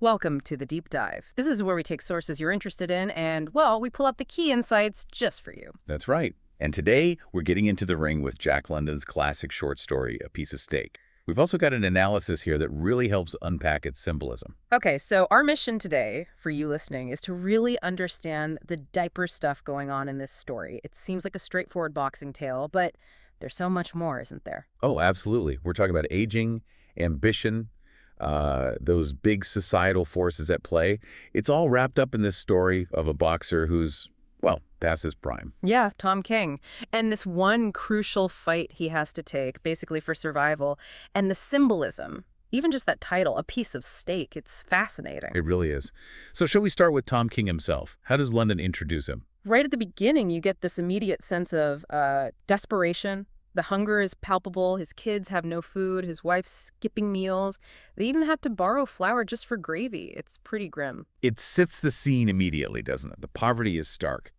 Welcome to the Deep Dive. This is where we take sources you're interested in and, well, we pull out the key insights just for you. That's right. And today, we're getting into the ring with Jack London's classic short story, A Piece of Steak. We've also got an analysis here that really helps unpack its symbolism. Okay, so our mission today, for you listening, is to really understand the diaper stuff going on in this story. It seems like a straightforward boxing tale, but there's so much more, isn't there? Oh, absolutely. We're talking about aging, ambition, those big societal forces at play. It's all wrapped up in this story of a boxer who's, well, past his prime. Yeah, Tom King. And this one crucial fight he has to take, basically for survival, and the symbolism, even just that title, A Piece of Steak, it's fascinating. It really is. So shall we start with Tom King himself? How does London introduce him? Right at the beginning, you get this immediate sense of desperation. The hunger is palpable. His kids have no food. His wife's skipping meals. They even had to borrow flour just for gravy. It's pretty grim. It sets the scene immediately, doesn't it? The poverty is stark.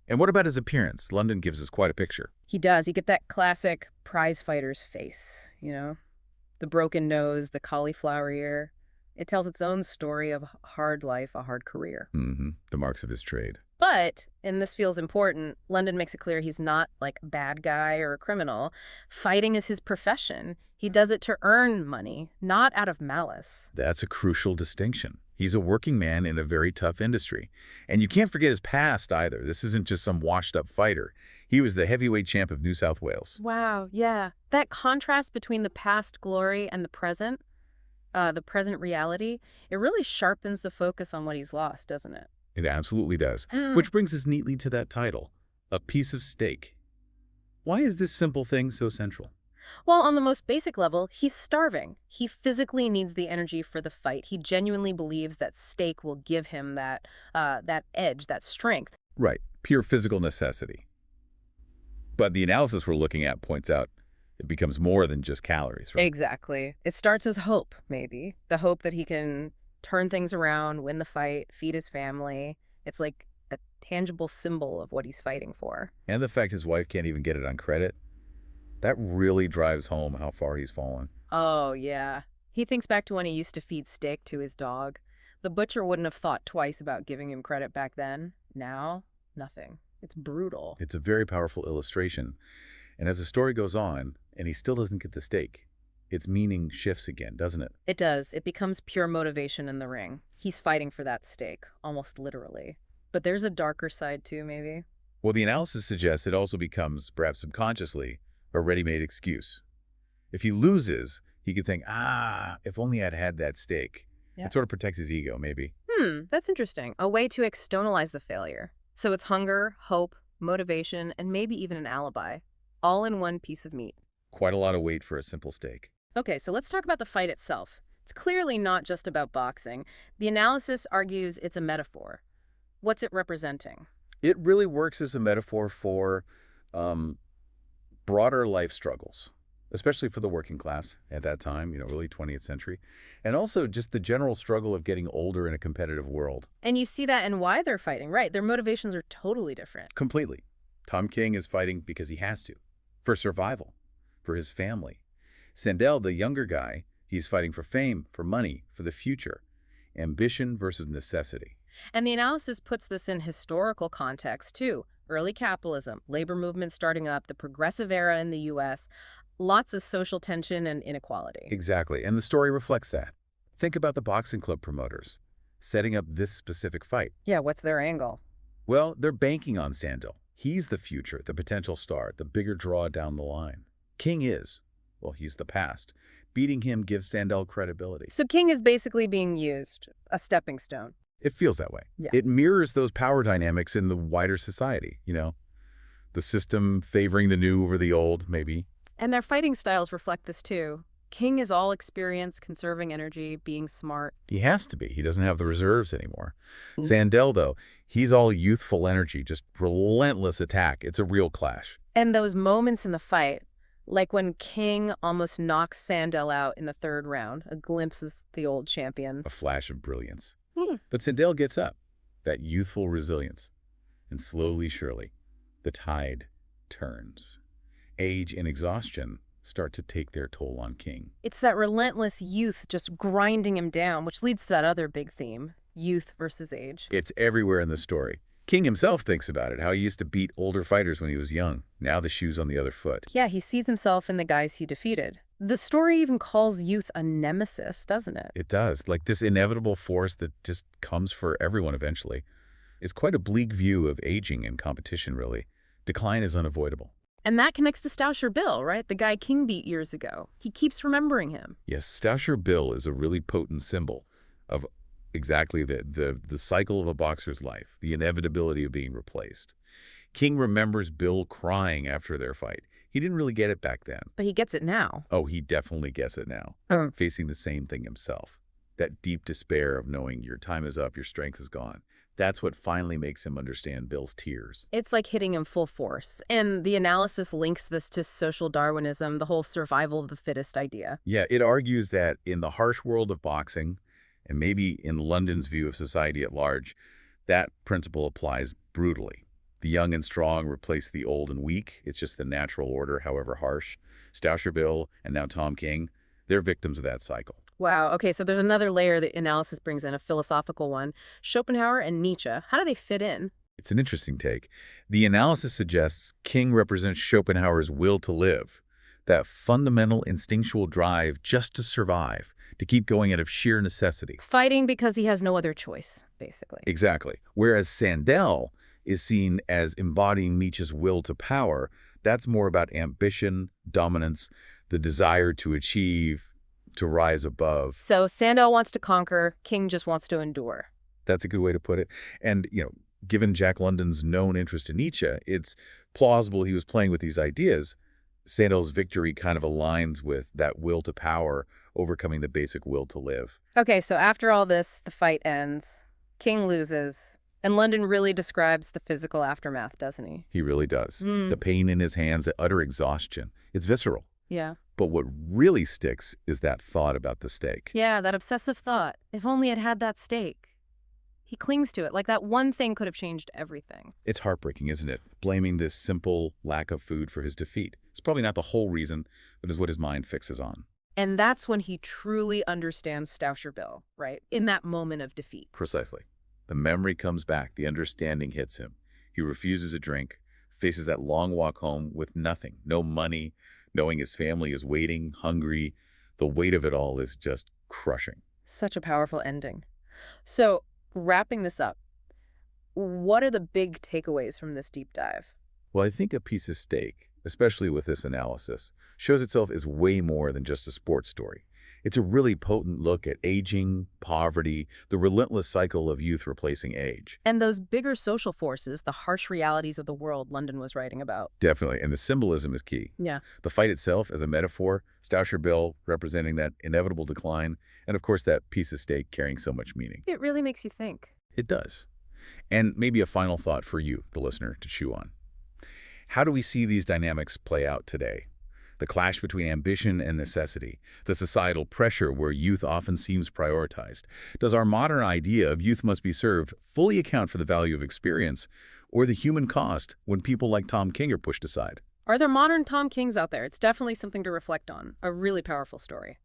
And what about his appearance? London gives us quite a picture. He does. You get that classic prize fighter's face, the broken nose, the cauliflower ear. It tells its own story of hard life, a hard career. The marks of his trade. But, and this feels important, London makes it clear he's not like a bad guy or a criminal. Fighting is his profession. He does it to earn money, not out of malice. That's a crucial distinction. He's a working man in a very tough industry. And you can't forget his past either. This isn't just some washed-up fighter. He was the heavyweight champ of New South Wales. Wow, yeah. That contrast between the past glory and the present reality, it really sharpens the focus on what he's lost, doesn't it? It absolutely does. Which brings us neatly to that title, A Piece of Steak. Why is this simple thing so central? Well, on the most basic level, he's starving. He physically needs the energy for the fight. He genuinely believes that steak will give him that edge, that strength. Right, pure physical necessity. But the analysis we're looking at points out it becomes more than just calories, right? Exactly. It starts as hope, maybe. The hope that he can turn things around, win the fight, feed his family. It's like a tangible symbol of what he's fighting for. And the fact his wife can't even get it on credit, that really drives home how far he's fallen. Oh, yeah. He thinks back to when he used to feed steak to his dog. The butcher wouldn't have thought twice about giving him credit back then. Now, nothing. It's brutal. It's a very powerful illustration. And as the story goes on, and he still doesn't get the steak, its meaning shifts again, doesn't it? It does. It becomes pure motivation in the ring. He's fighting for that steak, almost literally. But there's a darker side too, maybe. Well, the analysis suggests it also becomes, perhaps subconsciously, a ready-made excuse. If he loses, he could think, if only I'd had that steak. Yeah. It sort of protects his ego, maybe. That's interesting. A way to externalize the failure. So it's hunger, hope, motivation, and maybe even an alibi, all in one piece of meat. Quite a lot of weight for a simple steak. Okay, so let's talk about the fight itself. It's clearly not just about boxing. The analysis argues it's a metaphor. What's it representing? It really works as a metaphor for broader life struggles, especially for the working class at that time, early 20th century, and also just the general struggle of getting older in a competitive world. And you see that in why they're fighting, right? Their motivations are totally different. Completely. Tom King is fighting because he has to, for survival, for his family. Sandel, the younger guy, he's fighting for fame, for money, for the future. Ambition versus necessity. And the analysis puts this in historical context, too. Early capitalism, labor movement starting up, the progressive era in the U.S., lots of social tension and inequality. Exactly, and the story reflects that. Think about the boxing club promoters setting up this specific fight. Yeah, what's their angle? Well, they're banking on Sandel. He's the future, the potential star, the bigger draw down the line. King is. Well, he's the past. Beating him gives Sandel credibility. So King is basically being used, a stepping stone. It feels that way. Yeah. It mirrors those power dynamics in the wider society, the system favoring the new over the old, maybe. And their fighting styles reflect this too. King is all experience, conserving energy, being smart. He has to be. He doesn't have the reserves anymore. Sandel, though, he's all youthful energy, just relentless attack. It's a real clash. And those moments in the fight, like when King almost knocks Sandel out in the third round, a glimpse of the old champion. A flash of brilliance. But Sandel gets up, that youthful resilience. And slowly, surely, the tide turns. Age and exhaustion, start to take their toll on King. It's that relentless youth just grinding him down, which leads to that other big theme, youth versus age. It's everywhere in the story. King himself thinks about it, how he used to beat older fighters when he was young. Now the shoe's on the other foot. Yeah, he sees himself in the guys he defeated. The story even calls youth a nemesis, doesn't it? It does. Like this inevitable force that just comes for everyone eventually. It's quite a bleak view of aging and competition, really. Decline is unavoidable. And that connects to Stousher Bill, right? The guy King beat years ago. He keeps remembering him. Yes, Stousher Bill is a really potent symbol of exactly the cycle of a boxer's life, the inevitability of being replaced. King remembers Bill crying after their fight. He didn't really get it back then. But he gets it now. Oh, he definitely gets it now, facing the same thing himself. That deep despair of knowing your time is up, your strength is gone. That's what finally makes him understand Bill's tears. It's like hitting him full force. And the analysis links this to social Darwinism, the whole survival of the fittest idea. Yeah, it argues that in the harsh world of boxing, and maybe in London's view of society at large, that principle applies brutally. The young and strong replace the old and weak. It's just the natural order, however harsh. Stousher Bill and now Tom King, they're victims of that cycle. Wow. Okay, so there's another layer that analysis brings in, a philosophical one. Schopenhauer and Nietzsche, how do they fit in? It's an interesting take. The analysis suggests King represents Schopenhauer's will to live, that fundamental instinctual drive just to survive, to keep going out of sheer necessity. Fighting because he has no other choice, basically. Exactly. Whereas Sandel is seen as embodying Nietzsche's will to power. That's more about ambition, dominance, the desire to achieve, to rise above. So Sandel wants to conquer, King just wants to endure. That's a good way to put it. And, given Jack London's known interest in Nietzsche, it's plausible he was playing with these ideas. Sandel's victory kind of aligns with that will to power, overcoming the basic will to live. Okay, so after all this, the fight ends. King loses. And London really describes the physical aftermath, doesn't he? He really does. The pain in his hands, the utter exhaustion. It's visceral. Yeah. But what really sticks is that thought about the steak. Yeah, that obsessive thought. If only I'd had that steak. He clings to it, like that one thing could have changed everything. It's heartbreaking, isn't it? Blaming this simple lack of food for his defeat. It's probably not the whole reason, but is what his mind fixes on. And that's when he truly understands Stousher Bill, right? In that moment of defeat. Precisely. The memory comes back, the understanding hits him. He refuses a drink, faces that long walk home with nothing, no money, knowing his family is waiting, hungry. The weight of it all is just crushing. Such a powerful ending. So, wrapping this up, what are the big takeaways from this deep dive? Well, I think a piece of steak, especially with this analysis, shows itself as way more than just a sports story. It's a really potent look at aging, poverty, the relentless cycle of youth replacing age. And those bigger social forces, the harsh realities of the world London was writing about. Definitely, and the symbolism is key. Yeah. The fight itself as a metaphor, Stousher Bill representing that inevitable decline, and of course that piece of steak carrying so much meaning. It really makes you think. It does. And maybe a final thought for you, the listener, to chew on. How do we see these dynamics play out today? The clash between ambition and necessity, the societal pressure where youth often seems prioritized. Does our modern idea of youth must be served fully account for the value of experience or the human cost when people like Tom King are pushed aside? Are there modern Tom Kings out there? It's definitely something to reflect on. A really powerful story.